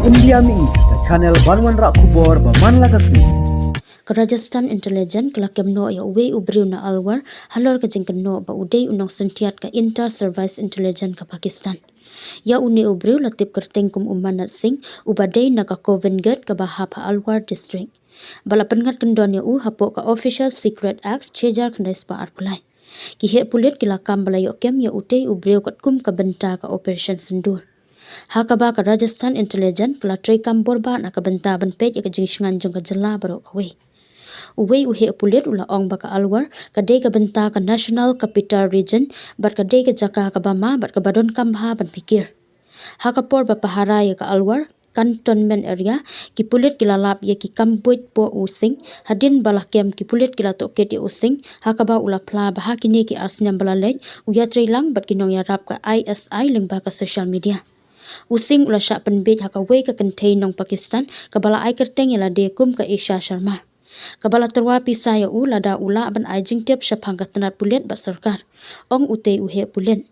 India mi ke channel Banwan Rak Kubor Baman Lagasmi. Ke Rajasthan Intelligent kelak kemno ya uwe ubriu na alwar halor ke jengkeno ba udai nongsyntiat ke Inter Service Intelligent ke Pakistan. Ya une ubriu latip kerteng kum umanat sing ubadai na ka Covengat ke Bahap Alwar District. Bala pengat kendon ya hapo ka Official Secret Acts cejar kendai spa arkulai. Kihe pulit kilakam balayok kem ya utei ubriu kat kum ke benta ke Operation Sendur. Hakaba ka Rajasthan Intelligent kala tray kambor ba na ka benta ban pej ya ke jingsingan jong ka jela barok kawe. Uwe uhe pulit ula ong baka alwar kadai ka benta ka National Capital Region bat kadai ka jaka ka bama bat ka badon kambha ban pikir. Hakapor ba pahara ya ka alwar cantonment area ki pulit kilalap ya ki kambuit po using hadin balakem ki pulit kilatoket ya using hakaba ula pla bah kini ki arsinam balalej uya trilang bat kinong ya rap ka ISI lengba ka social media. Using ula syak penbit hakawe ka contain nong Pakistan kabala ai kerteng ya lade kum ka Asia Sharma. Kabala terwa pisah ya lada ula ban ai jingtip syapang ka tenat pulit bat sarkar. Ong utei uhe pulit.